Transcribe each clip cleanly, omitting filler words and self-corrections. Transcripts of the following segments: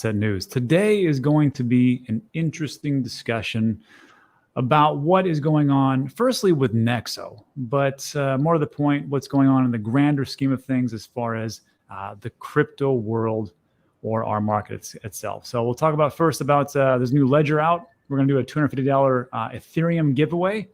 News. Today is going to be an interesting discussion about what is going on, firstly with Nexo, but more to the point, what's going on in the grander scheme of things as far as the crypto world or our market itself. So we'll talk about first about this new ledger out. We're going to do a $250 Ethereum giveaway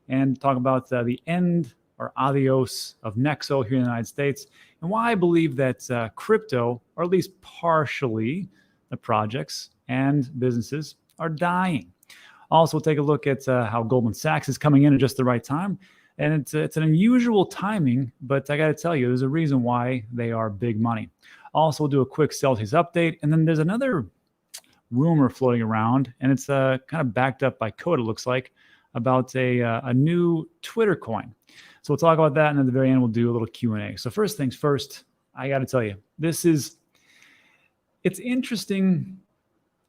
and talk about the end or ADIOS of Nexo here in the United States and why I believe that crypto, or at least partially, the projects and businesses are dying. Also, we'll take a look at how Goldman Sachs is coming in at just the right time. And it's an unusual timing, but I got to tell you, there's a reason why they are big money. Also, we'll do a quick Celsius update. And then there's another rumor floating around, and it's kind of backed up by code, it looks like, about a new Twitter coin. So we'll talk about that, and at the very end, we'll do a little Q&A. So first things first, I got to tell you, it's interesting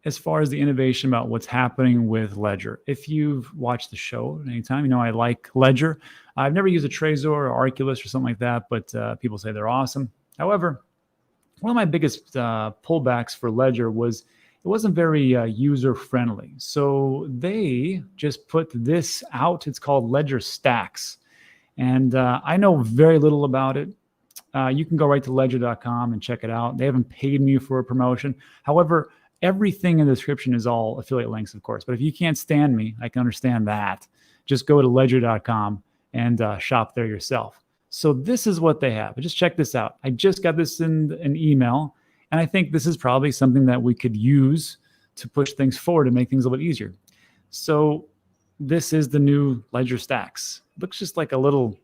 as far as the innovation about what's happening with Ledger. If you've watched the show at any time, you know I like Ledger. I've never used a Trezor or Arculus or something like that, but people say they're awesome. However, one of my biggest pullbacks for Ledger was it wasn't very user-friendly. So they just put this out. It's called Ledger Stacks. And I know very little about it. You can go right to ledger.com and check it out. They haven't paid me for a promotion. However, everything in the description is all affiliate links, of course. But if you can't stand me, I can understand that. Just go to ledger.com and shop there yourself. So this is what they have. Just check this out. I just got this in an email, and I think this is probably something that we could use to push things forward and make things a little bit easier. So this is the new Ledger Stacks. Looks just like a little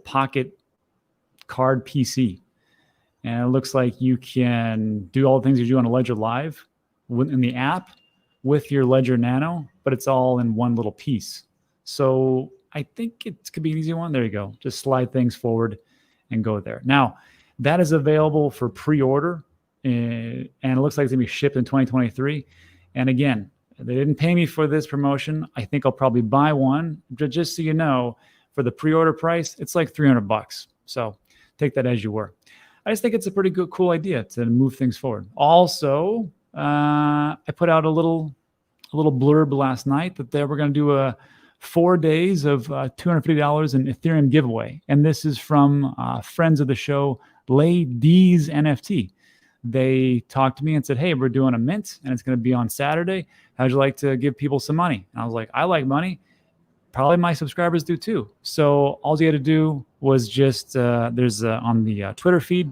pocket card PC. And it looks like you can do all the things you do on a Ledger Live in the app with your Ledger Nano, but it's all in one little piece. So I think it could be an easy one. There you go. Just slide things forward and go there. Now, that is available for pre-order, and it looks like it's going to be shipped in 2023. And again, they didn't pay me for this promotion. I think I'll probably buy one. Just so you know, for the pre-order price, it's like $300. So take that as you were. I just think it's a pretty good, cool idea to move things forward. Also, I put out a little blurb last night that they were going to do 4 days of $250 in Ethereum giveaway. And this is from friends of the show, Ladies NFT. They talked to me and said, hey, we're doing a mint and it's going to be on Saturday. How'd you like to give people some money? And I was like, I like money. Probably my subscribers do too. So all you had to do was just, there's on the Twitter feed,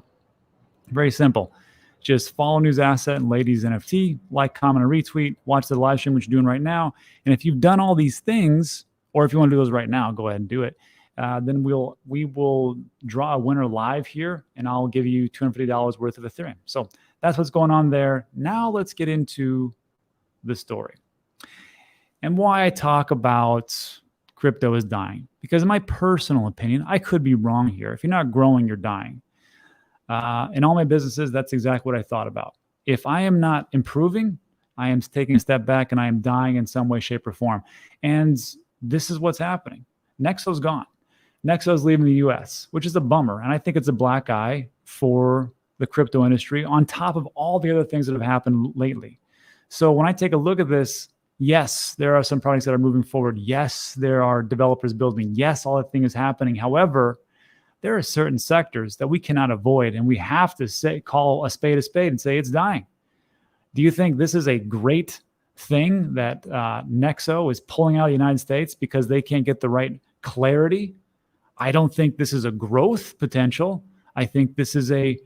very simple. Just follow News Asset and Ladies NFT, like, comment, and retweet, watch the live stream, which you're doing right now. And if you've done all these things, or if you want to do those right now, go ahead and do it. Then we will draw a winner live here, and I'll give you $250 worth of Ethereum. So that's what's going on there. Now let's get into the story and why I talk about crypto is dying. Because in my personal opinion, I could be wrong here. If you're not growing, you're dying. In all my businesses, that's exactly what I thought about. If I am not improving, I am taking a step back and I am dying in some way, shape, or form. And this is what's happening. Nexo's gone. Nexo's leaving the US, which is a bummer. And I think it's a black eye for the crypto industry on top of all the other things that have happened lately. So when I take a look at this, yes, there are some products that are moving forward. Yes, there are developers building. Yes, all that thing is happening. However, there are certain sectors that we cannot avoid, and we have to call a spade and say it's dying. Do you think this is a great thing that Nexo is pulling out of the United States because they can't get the right clarity? I don't think this is a growth potential. I think this is a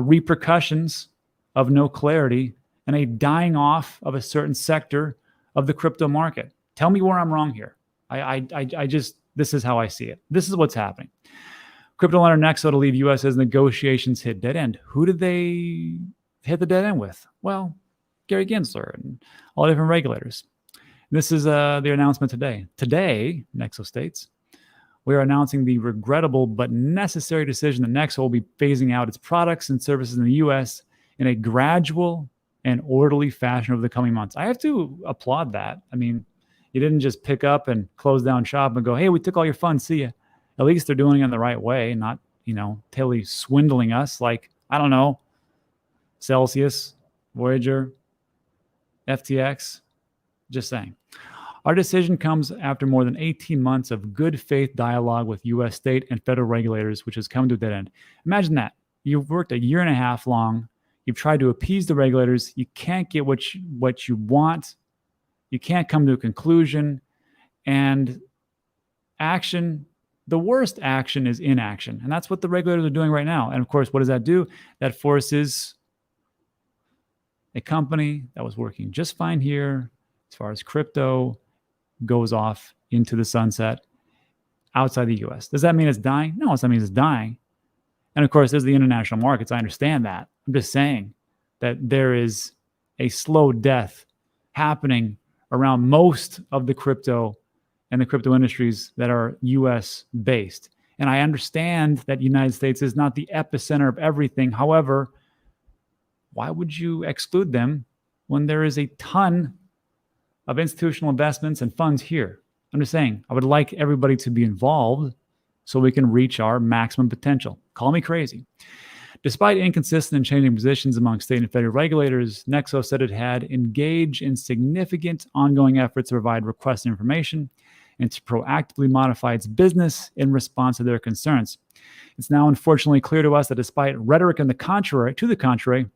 repercussions of no clarity and a dying off of a certain sector of the crypto market. Tell me where I'm wrong here. This is how I see it. This is what's happening. Crypto lender Nexo to leave US as negotiations hit dead end. Who did they hit the dead end with? Well, Gary Gensler and all the different regulators. This is the announcement today. Today, Nexo states, we are announcing the regrettable but necessary decision that Nexo will be phasing out its products and services in the US in a gradual and orderly fashion over the coming months. I have to applaud that. I mean, you didn't just pick up and close down shop and go, hey, we took all your funds, see ya. At least they're doing it in the right way, not, totally swindling us like, I don't know, Celsius, Voyager, FTX, just saying. Our decision comes after more than 18 months of good faith dialogue with U.S. state and federal regulators, which has come to a dead end. Imagine that. You've worked a year and a half long. You've tried to appease the regulators. You can't get what you want. You can't come to a conclusion. And action, the worst action is inaction. And that's what the regulators are doing right now. And of course, what does that do? That forces a company that was working just fine here, as far as crypto, goes off into the sunset outside the US. Does that mean it's dying? No, it doesn't mean it's dying. And of course, there's the international markets. I understand that. I'm just saying that there is a slow death happening around most of the crypto and the crypto industries that are US based. And I understand that the United States is not the epicenter of everything. However, why would you exclude them when there is a ton of institutional investments and funds here? I'm just saying, I would like everybody to be involved so we can reach our maximum potential. Call me crazy. Despite inconsistent and changing positions among state and federal regulators, Nexo said it had engaged in significant ongoing efforts to provide requested information and to proactively modify its business in response to their concerns. It's now unfortunately clear to us that despite rhetoric to the contrary,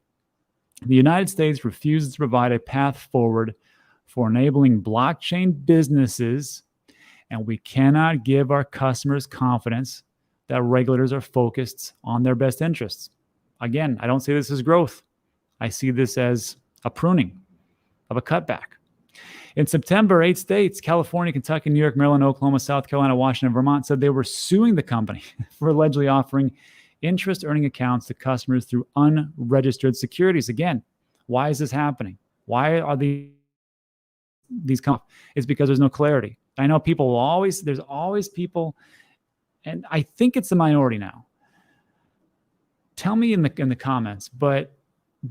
the United States refuses to provide a path forward for enabling blockchain businesses, and we cannot give our customers confidence that regulators are focused on their best interests. Again, I don't see this as growth. I see this as a pruning of a cutback. In September, 8 states, California, Kentucky, New York, Maryland, Oklahoma, South Carolina, Washington, and Vermont, said they were suing the company for allegedly offering interest-earning accounts to customers through unregistered securities. Again, why is this happening? Why are these It's because there's no clarity. I know there's always people, and I think it's the minority now. Tell me in the comments, but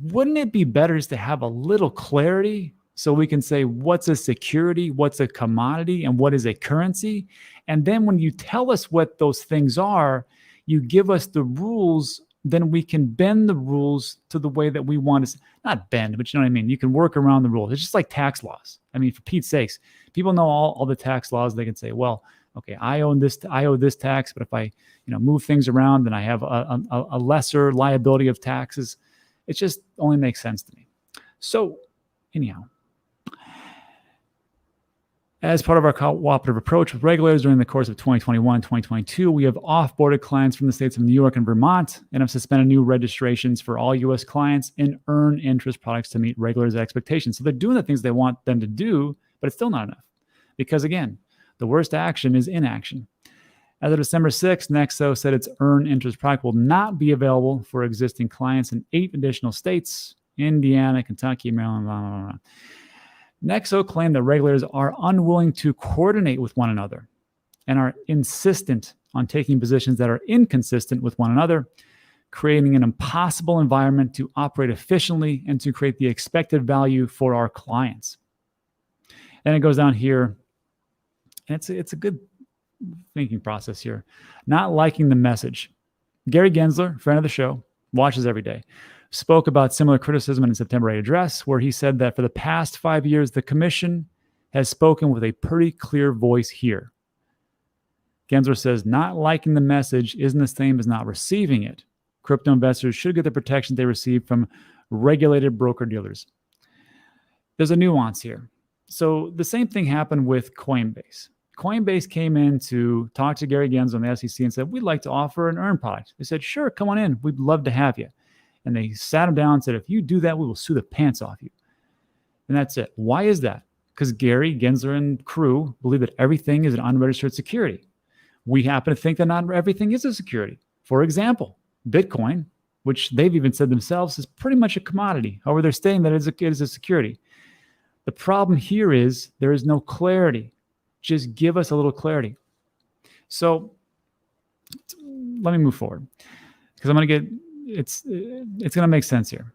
wouldn't it be better just to have a little clarity so we can say what's a security, what's a commodity, and what is a currency? And then when you tell us what those things are, you give us the rules, then we can bend the rules to the way that we want to, not bend, but you know what I mean? You can work around the rules. It's just like tax laws. I mean, for Pete's sakes, people know all the tax laws. They can say, well, okay, I owe this tax, but if I move things around, then I have a lesser liability of taxes. It just only makes sense to me. So anyhow, as part of our cooperative approach with regulators during the course of 2021, 2022, we have off-boarded clients from the states of New York and Vermont and have suspended new registrations for all U.S. clients in earned interest products to meet regulators' expectations. So they're doing the things they want them to do, but it's still not enough. Because again, the worst action is inaction. As of December 6th, Nexo said its earned interest product will not be available for existing clients in 8 additional states: Indiana, Kentucky, Maryland, blah, blah, blah. Nexo claimed that regulators are unwilling to coordinate with one another and are insistent on taking positions that are inconsistent with one another, creating an impossible environment to operate efficiently and to create the expected value for our clients. And it goes down here, and it's a good thinking process here. Not liking the message. Gary Gensler, friend of the show, watches every day, spoke about similar criticism in a September 8 address, where he said that for the past 5 years, the commission has spoken with a pretty clear voice here. Gensler says not liking the message isn't the same as not receiving it. Crypto investors should get the protections they receive from regulated broker-dealers. There's a nuance here. So the same thing happened with Coinbase. Coinbase came in to talk to Gary Gensler on the SEC and said, we'd like to offer an earn product. They said, sure, come on in. We'd love to have you. And they sat him down and said, if you do that, we will sue the pants off you. And that's it. Why is that? Because Gary Gensler and crew believe that everything is an unregistered security. We happen to think that not everything is a security. For example, Bitcoin, which they've even said themselves is pretty much a commodity. However, they're saying that it is a security. The problem here is there is no clarity. Just give us a little clarity. So let me move forward, because I'm going to get, it's going to make sense here.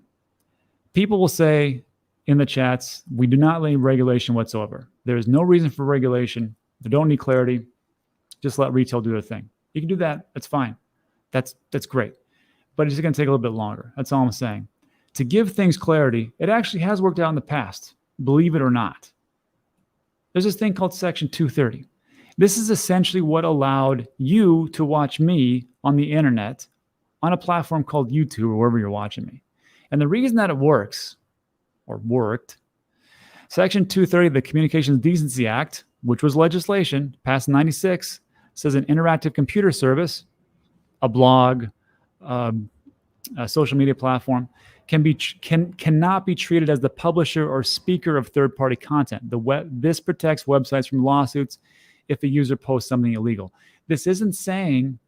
People will say in the chats, we do not need regulation whatsoever. There is no reason for regulation. They don't need clarity. Just let retail do their thing. You can do that. That's fine. That's great. But it's just going to take a little bit longer. That's all I'm saying. to give things clarity, it actually has worked out in the past, believe it or not. There's this thing called Section 230. This is essentially what allowed you to watch me on the internet on a platform called YouTube or wherever you're watching me. And the reason that it works, or worked, Section 230 of the Communications Decency Act, which was legislation passed in 96, says an interactive computer service, a blog, a social media platform, cannot be treated as the publisher or speaker of third-party content. This protects websites from lawsuits if a user posts something illegal. This isn't saying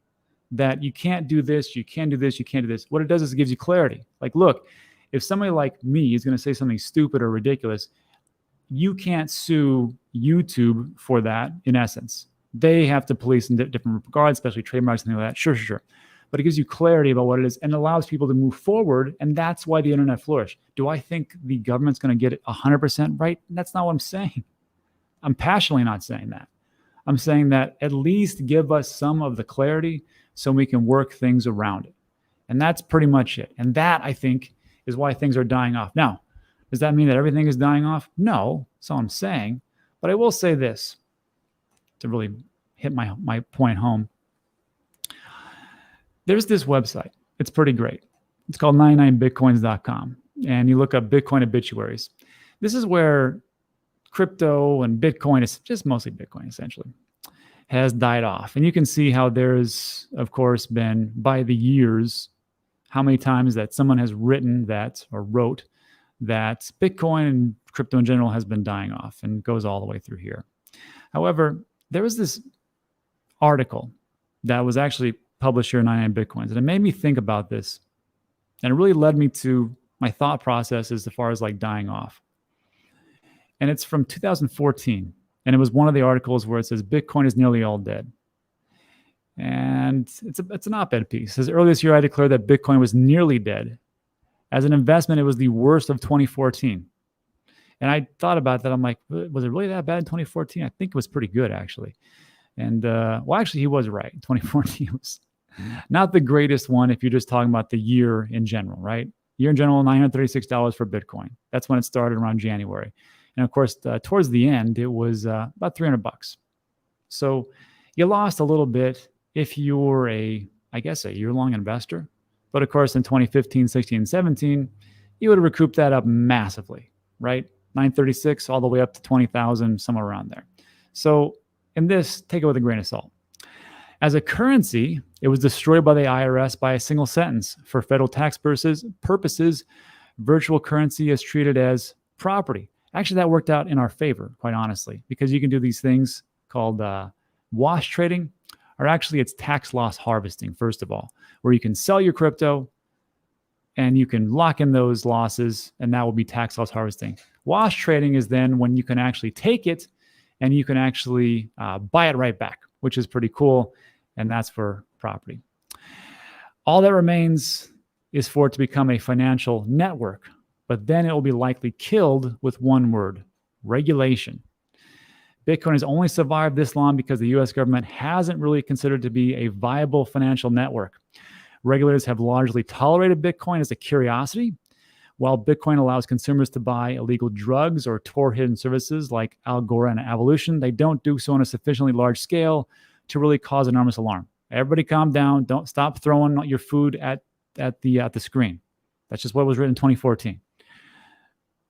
that you can't do this, you can't do this, you can't do this. What it does is it gives you clarity. Like, look, if somebody like me is going to say something stupid or ridiculous, you can't sue YouTube for that, in essence. They have to police in different regards, especially trademarks and things like that. Sure. But it gives you clarity about what it is and allows people to move forward, and that's why the internet flourished. Do I think the government's going to get it 100% right? That's not what I'm saying. I'm passionately not saying that. I'm saying that at least give us some of the clarity so we can work things around it. And that's pretty much it. And that, I think, is why things are dying off. Now, does that mean that everything is dying off? No, that's all I'm saying. But I will say this to really hit my point home. There's this website. It's pretty great. It's called 99bitcoins.com. And you look up Bitcoin obituaries. This is where crypto and Bitcoin, is just mostly Bitcoin essentially, has died off. And you can see how there's, of course, been, by the years, how many times that someone has written that or wrote that Bitcoin and crypto in general has been dying off, and goes all the way through here. However, there was this article that was actually published here in 99 Bitcoins, and it made me think about this, and it really led me to my thought process as far as like dying off. And it's from 2014, and it was one of the articles where it says Bitcoin is nearly all dead. And it's an op-ed piece. It says, earlier this year I declared that Bitcoin was nearly dead. As an investment, it was the worst of 2014. And I thought about that. I'm like, was it really that bad in 2014? I think it was pretty good, actually. And well, actually, he was right. 2014 was not the greatest one if you're just talking about the year in general, right? Year in general, $936 for Bitcoin. That's when it started, around January. And of course, towards the end, it was about $300. So you lost a little bit if you're a year-long investor. But of course, in 2015, 16, 17, you would have recouped that up massively, right? 936 all the way up to 20,000, somewhere around there. So in this, take it with a grain of salt. As a currency, it was destroyed by the IRS by a single sentence. For federal tax purposes, virtual currency is treated as property. Actually, that worked out in our favor, quite honestly, because you can do these things called wash trading, or actually it's tax loss harvesting, first of all, where you can sell your crypto and you can lock in those losses, and that will be tax loss harvesting. Wash trading is then when you can actually take it and you can actually buy it right back, which is pretty cool, and that's for property. All that remains is for it to become a financial network, but then it will be likely killed with one word: regulation. Bitcoin has only survived this long because the US government hasn't really considered it to be a viable financial network. Regulators have largely tolerated Bitcoin as a curiosity. While Bitcoin allows consumers to buy illegal drugs or Tor hidden services like Algora and Evolution, they don't do so on a sufficiently large scale to really cause enormous alarm. Everybody calm down. Don't stop throwing your food at the screen. That's just what was written in 2014.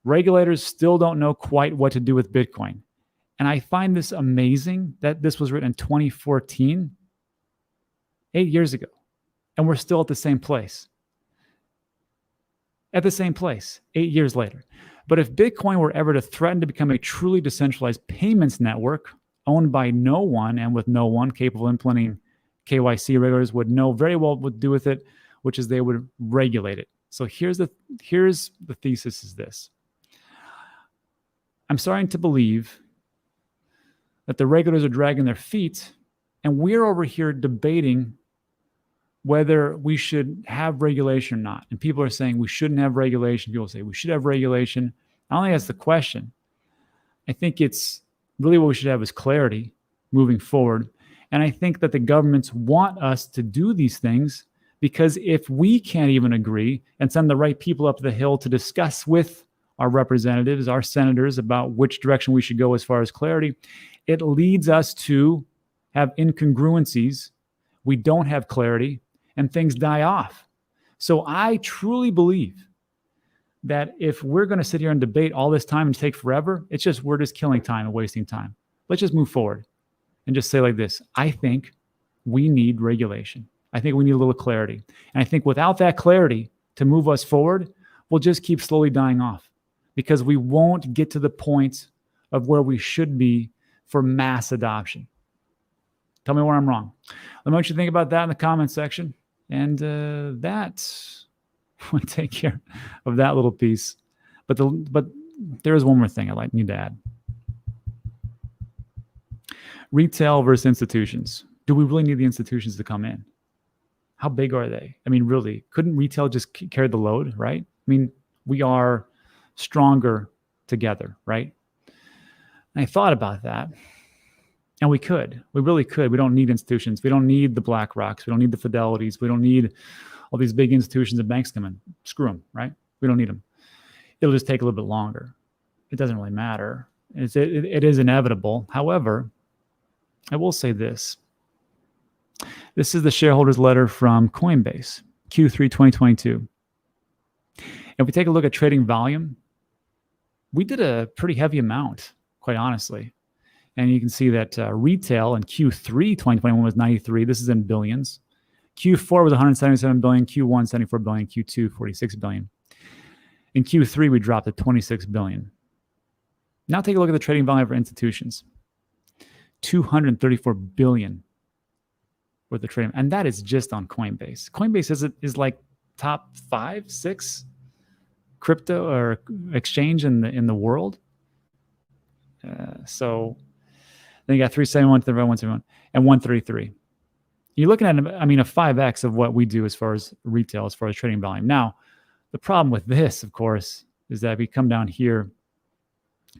Regulators still don't know quite what to do with Bitcoin. And I find this amazing that this was written in 2014, 8 years ago, and we're still at the same place. At the same place, 8 years later. But if Bitcoin were ever to threaten to become a truly decentralized payments network owned by no one and with no one capable of implementing KYC, regulators would know very well what to do with it, which is they would regulate it. So here's the thesis is this. I'm starting to believe that the regulators are dragging their feet, and we're over here debating whether we should have regulation or not. And people are saying we shouldn't have regulation. People say we should have regulation. I don't think that's the question. I think it's really what we should have is clarity moving forward. And I think that the governments want us to do these things Because if we can't even agree and send the right people up the hill to discuss with our representatives, our senators, about which direction we should go as far as clarity, it leads us to have incongruencies. We don't have clarity and things die off. So I truly believe that if we're going to sit here and debate all this time and take forever, we're just killing time and wasting time. Let's just move forward and just say like this: I think we need regulation. I think we need a little clarity. And I think without that clarity to move us forward, we'll just keep slowly dying off, because we won't get to the point of where we should be for mass adoption. Tell me where I'm wrong. Let me know what you think about that in the comment section. And that would take care of that little piece. But there is one more thing I need to add. Retail versus institutions. Do we really need the institutions to come in? How big are they? I mean, really, couldn't retail just carry the load, right? I mean, we are stronger together, right? And I thought about that. And we really could. We don't need institutions. We don't need the BlackRocks. We don't need the Fidelities. We don't need all these big institutions and banks coming. Screw them, right? We don't need them. It'll just take a little bit longer. It doesn't really matter. It is inevitable. However, I will say this. This is the shareholders letter from Coinbase, Q3 2022. If we take a look at trading volume, we did a pretty heavy amount, quite honestly. And you can see that retail in Q3 2021 was 93. This is in billions. Q4 was 177 billion. Q1, 74 billion. Q2, 46 billion. In Q3, we dropped to 26 billion. Now take a look at the trading volume for institutions. 234 billion worth of trading. And that is just on Coinbase. Coinbase is like top 5, 6 crypto or exchange in the world. So then you got 371, 171, and 133. You're looking at, a 5x of what we do as far as retail, as far as trading volume. Now, the problem with this, of course, is that if we come down here,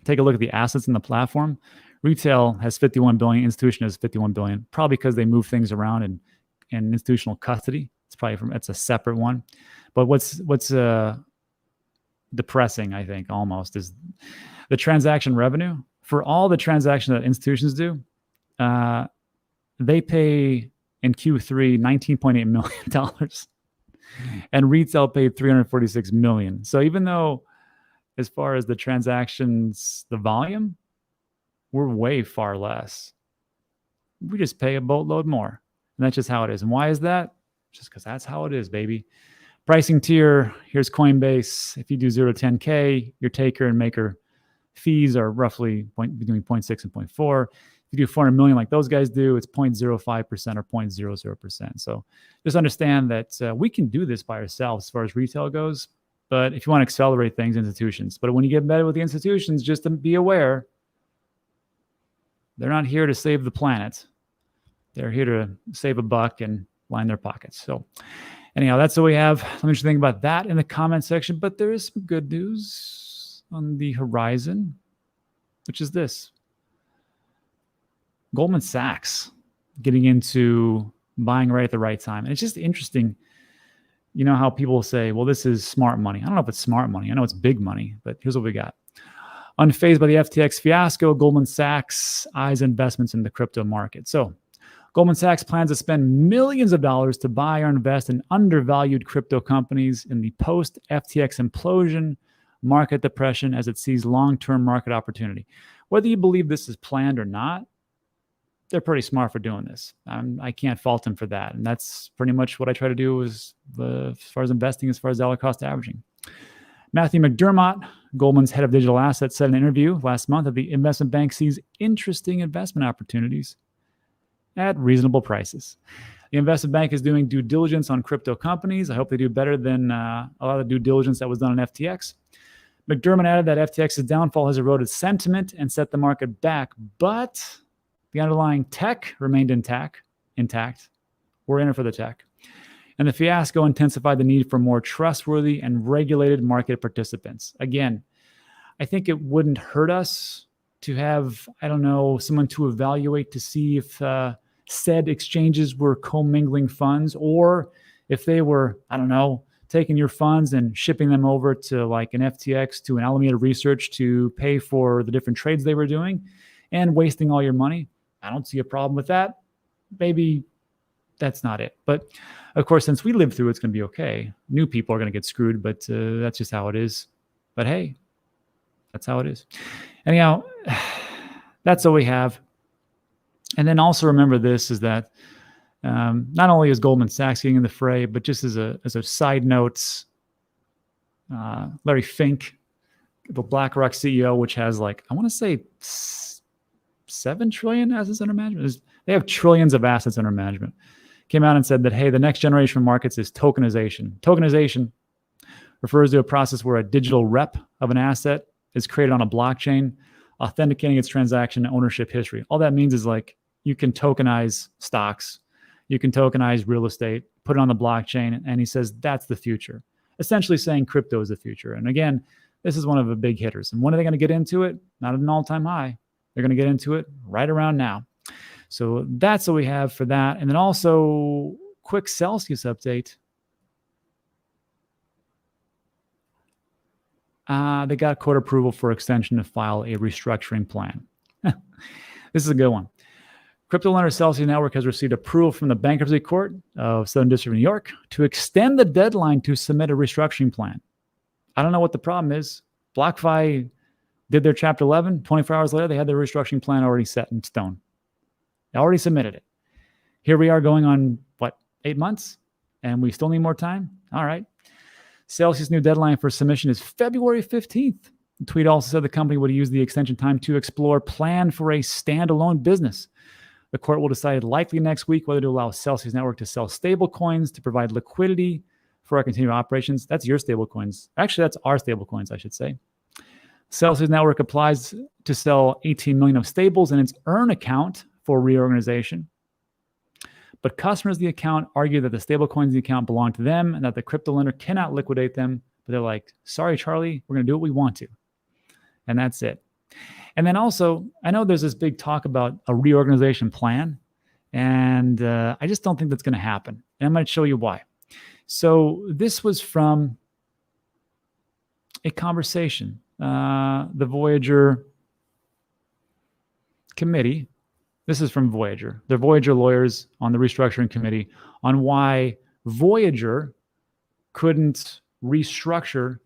take a look at the assets in the platform. Retail has 51 billion, institution has 51 billion, probably because they move things around in institutional custody. It's a separate one. But what's depressing, I think, almost, is the transaction revenue. For all the transactions that institutions do, they pay in Q3 $19.8 million, and retail paid $346 million. So even though, as far as the transactions, the volume, we're way far less, we just pay a boatload more. And that's just how it is. And why is that? Just because that's how it is, baby. Pricing tier, here's Coinbase. If you do 0 to 10K, your taker and maker fees are roughly between 0.6 and 0.4. If you do 400 million like those guys do, it's 0.05% or 0.00%. So just understand that we can do this by ourselves as far as retail goes. But if you want to accelerate things, institutions. But when you get embedded with the institutions, just to be aware, they're not here to save the planet. They're here to save a buck and line their pockets. So anyhow, that's what we have. Let me know what you think about that in the comment section. But there is some good news on the horizon, which is this. Goldman Sachs getting into buying right at the right time. And it's just interesting, you know, how people say, well, this is smart money. I don't know if it's smart money. I know it's big money, but here's what we got. Unfazed by the FTX fiasco, Goldman Sachs eyes investments in the crypto market. So Goldman Sachs plans to spend millions of dollars to buy or invest in undervalued crypto companies in the post-FTX implosion market depression as it sees long-term market opportunity. Whether you believe this is planned or not, they're pretty smart for doing this. I can't fault them for that. And that's pretty much what I try to do as far as investing, as far as dollar cost averaging. Matthew McDermott, Goldman's head of digital assets, said in an interview last month that the investment bank sees interesting investment opportunities at reasonable prices. The investment bank is doing due diligence on crypto companies. I hope they do better than a lot of the due diligence that was done on FTX. McDermott added that FTX's downfall has eroded sentiment and set the market back, but the underlying tech remained intact. We're in it for the tech. And the fiasco intensified the need for more trustworthy and regulated market participants. Again, I think it wouldn't hurt us to have, someone to evaluate to see if said exchanges were commingling funds, or if they were, I don't know, taking your funds and shipping them over to like an FTX to an Alameda Research to pay for the different trades they were doing and wasting all your money, I don't see a problem with that. Maybe that's not it. But of course, since we lived through it, it's going to be okay. New people are going to get screwed, but that's just how it is. But hey, that's how it is. Anyhow, that's all we have. And then also remember this is that not only is Goldman Sachs getting in the fray, but just as a side note, Larry Fink, the BlackRock CEO, which has like, I want to say 7 trillion assets under management. They have trillions of assets under management. Came out and said that, hey, the next generation of markets is tokenization. Tokenization refers to a process where a digital rep of an asset is created on a blockchain, authenticating its transaction and ownership history. All that means is like you can tokenize stocks, you can tokenize real estate, put it on the blockchain, and he says that's the future. Essentially saying crypto is the future. And again, this is one of the big hitters. And when are they going to get into it? Not at an all-time high. They're going to get into it right around now. So that's what we have for that. And then also, quick Celsius update. They got court approval for extension to file a restructuring plan. This is a good one. Crypto lender Celsius Network has received approval from the Bankruptcy Court of Southern District of New York to extend the deadline to submit a restructuring plan. I don't know what the problem is. BlockFi did their Chapter 11. 24 hours later, they had their restructuring plan already set in stone. They already submitted it. Here we are going on, 8 months? And we still need more time? All right. Celsius' new deadline for submission is February 15th. The tweet also said the company would use the extension time to explore plan for a standalone business. The court will decide likely next week whether to allow Celsius Network to sell stable coins to provide liquidity for our continued operations. That's your stable coins. Actually, that's our stable coins, I should say. Celsius Network applies to sell 18 million of stables in its earn account for reorganization. But customers of the account argue that the stable coins in the account belong to them and that the crypto lender cannot liquidate them. But they're like, sorry, Charlie, we're going to do what we want to. And that's it. And then also, I know there's this big talk about a reorganization plan, and I just don't think that's going to happen. And I'm going to show you why. So this was from a conversation. The Voyager committee, this is from Voyager, the Voyager lawyers on the restructuring committee on why Voyager couldn't restructure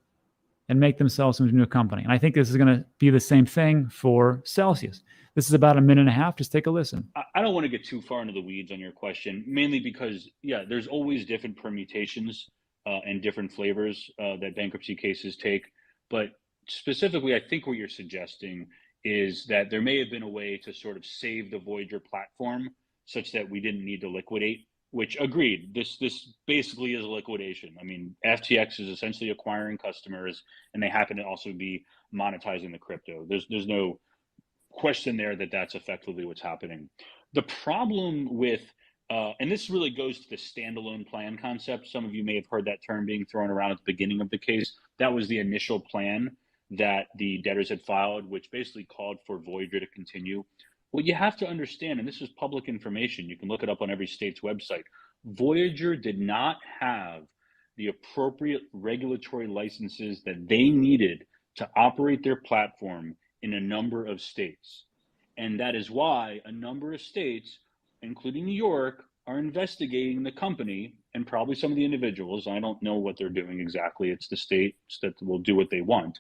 and make themselves into a new company. And I think this is going to be the same thing for Celsius. This is about a minute and a half. Just take a listen. I don't want to get too far into the weeds on your question, mainly because, there's always different permutations and different flavors that bankruptcy cases take. But specifically, I think what you're suggesting is that there may have been a way to sort of save the Voyager platform such that we didn't need to liquidate, which agreed, this basically is a liquidation. I mean, FTX is essentially acquiring customers, and they happen to also be monetizing the crypto. There's no question there that that's effectively what's happening. The problem with, and this really goes to the standalone plan concept. Some of you may have heard that term being thrown around at the beginning of the case. That was the initial plan that the debtors had filed, which basically called for Voyager to continue. What you have to understand, and this is public information, you can look it up on every state's website, Voyager did not have the appropriate regulatory licenses that they needed to operate their platform in a number of states. And that is why a number of states, including New York, are investigating the company and probably some of the individuals. I don't know what they're doing exactly. It's the states that will do what they want.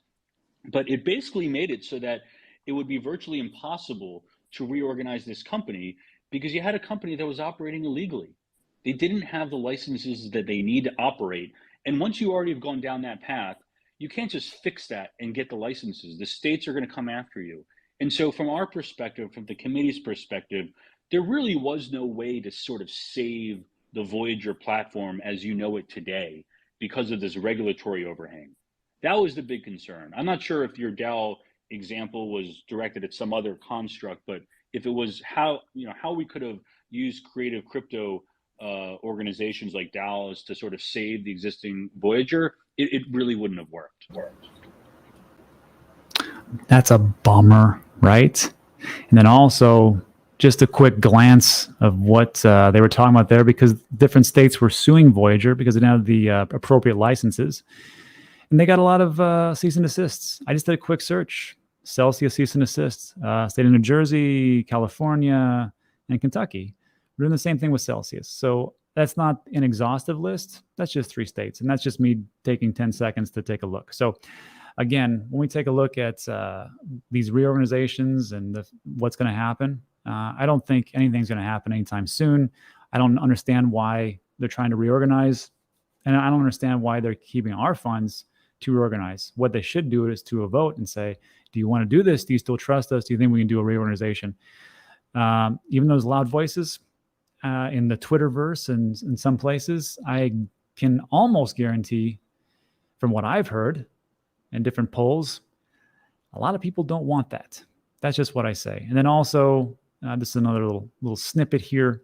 But it basically made it so that it would be virtually impossible to reorganize this company because you had a company that was operating illegally. They didn't have the licenses that they need to operate. And once you already have gone down that path, you can't just fix that and get the licenses. The states are going to come after you. And so from our perspective, from the committee's perspective, there really was no way to sort of save the Voyager platform as you know it today because of this regulatory overhang. That was the big concern. I'm not sure if your DAO example was directed at some other construct, but if it was how we could have used creative crypto organizations like DAOs to sort of save the existing Voyager, it really wouldn't have worked. That's a bummer, right? And then also, just a quick glance of what they were talking about there, because different states were suing Voyager because they didn't have the appropriate licenses. And they got a lot of cease and desists. I just did a quick search. Celsius cease and desist. State of New Jersey, California, and Kentucky. We're doing the same thing with Celsius. So that's not an exhaustive list. That's just 3 states. And that's just me taking 10 seconds to take a look. So again, when we take a look at these reorganizations and what's going to happen, I don't think anything's going to happen anytime soon. I don't understand why they're trying to reorganize. And I don't understand why they're keeping our funds to reorganize. What they should do is to a vote and say, do you want to do this? Do you still trust us? Do you think we can do a reorganization? Even those loud voices in the Twitterverse and in some places, I can almost guarantee from what I've heard in different polls, a lot of people don't want that. That's just what I say. And then also, this is another little snippet here,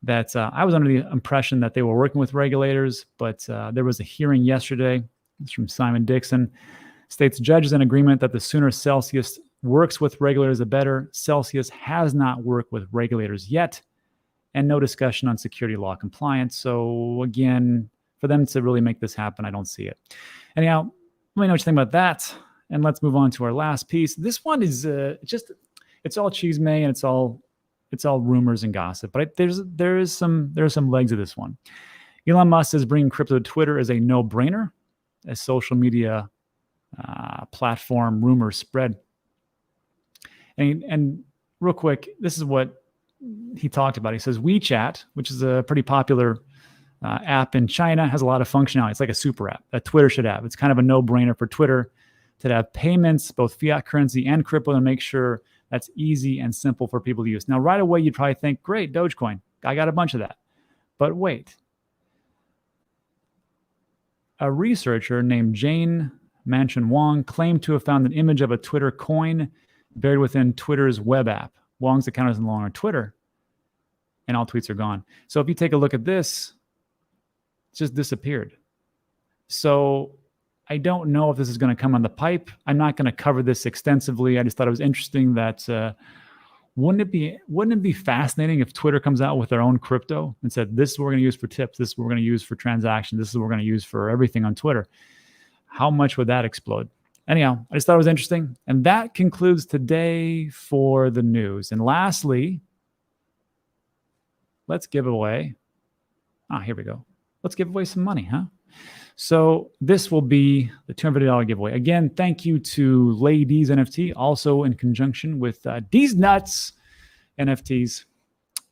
that I was under the impression that they were working with regulators, but there was a hearing yesterday. It's from Simon Dixon. States judges in agreement that the sooner Celsius works with regulators, the better. Celsius has not worked with regulators yet, and no discussion on security law compliance. So again, for them to really make this happen, I don't see it. Anyhow, let me know what you think about that, and let's move on to our last piece. This one is it's all chisme and it's all rumors and gossip, but there is some legs of this one. Elon Musk is bringing crypto to Twitter as a no-brainer, as social media platform rumors spread. And real quick, this is what he talked about. He says WeChat, which is a pretty popular app in China, has a lot of functionality. It's like a super app that Twitter should have. It's kind of a no-brainer for Twitter to have payments, both fiat currency and crypto, and make sure that's easy and simple for people to use. Now, right away, you'd probably think, great, Dogecoin. I got a bunch of that. But wait. A researcher named Jane Manchun Wong claimed to have found an image of a Twitter coin buried within Twitter's web app. Wong's account is no longer on Twitter, and all tweets are gone. So if you take a look at this, it's just disappeared. So I don't know if this is going to come on the pipe. I'm not going to cover this extensively. I just thought it was interesting that wouldn't it be fascinating if Twitter comes out with their own crypto and said, this is what we're going to use for tips, this is what we're going to use for transactions, this is what we're going to use for everything on Twitter. How much would that explode? Anyhow, I just thought it was interesting. And that concludes today for the news. And lastly, let's give away. Here we go. Let's give away some money, huh? So this will be the $250 giveaway. Again, thank you to Ladies NFT, also in conjunction with D's Nuts NFTs.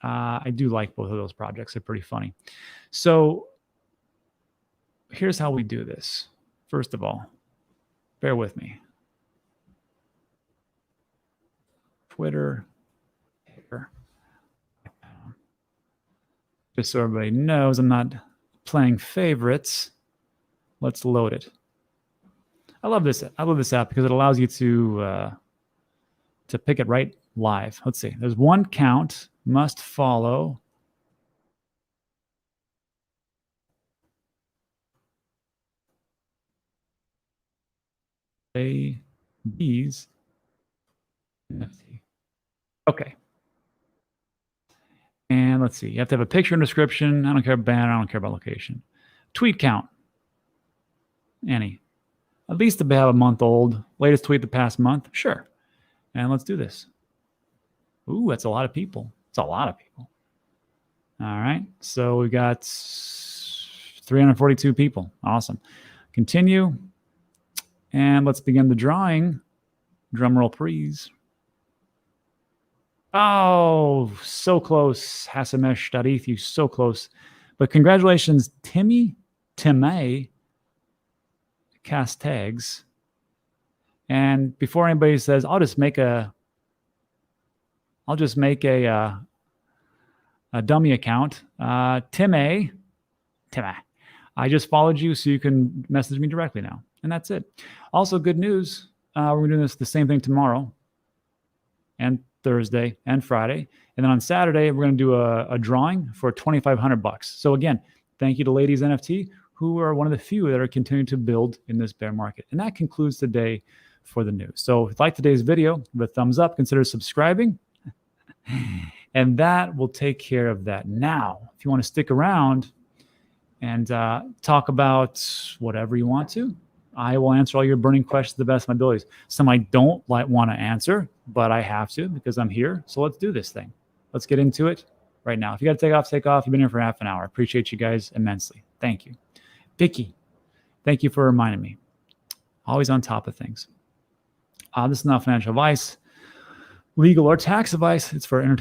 I do like both of those projects. They're pretty funny. So here's how we do this. First of all, bear with me. Twitter. Just so everybody knows, I'm not playing favorites. Let's load it. I love this app because it allows you to pick it right live. Let's see. There's one count, must follow. These NFT. Okay. And let's see. You have to have a picture and description. I don't care about banner. I don't care about location. Tweet count. Any. At least to have a month old. Latest tweet the past month. Sure. And let's do this. Ooh, that's a lot of people. It's a lot of people. All right. So we got 342 people. Awesome. Continue. And let's begin the drawing. Drum roll, please. Oh, so close. Hasamesh you so close. But congratulations, Timmy Castags. And before anybody says, I'll just make a dummy account. Timmy, I just followed you so you can message me directly now. And that's it. Also, good news. We're doing the same thing tomorrow and Thursday and Friday. And then on Saturday, we're going to do a drawing for $2,500. So again, thank you to Ladies NFT, who are one of the few that are continuing to build in this bear market. And that concludes today for the news. So if you like today's video, give a thumbs up, consider subscribing. And that will take care of that. Now, if you want to stick around and talk about whatever you want to, I will answer all your burning questions to the best of my abilities. Some I don't want to answer, but I have to because I'm here. So let's do this thing. Let's get into it right now. If you got to take off, take off. You've been here for half an hour. I appreciate you guys immensely. Thank you. Picky, thank you for reminding me. Always on top of things. This is not financial advice, legal or tax advice. It's for entertainment.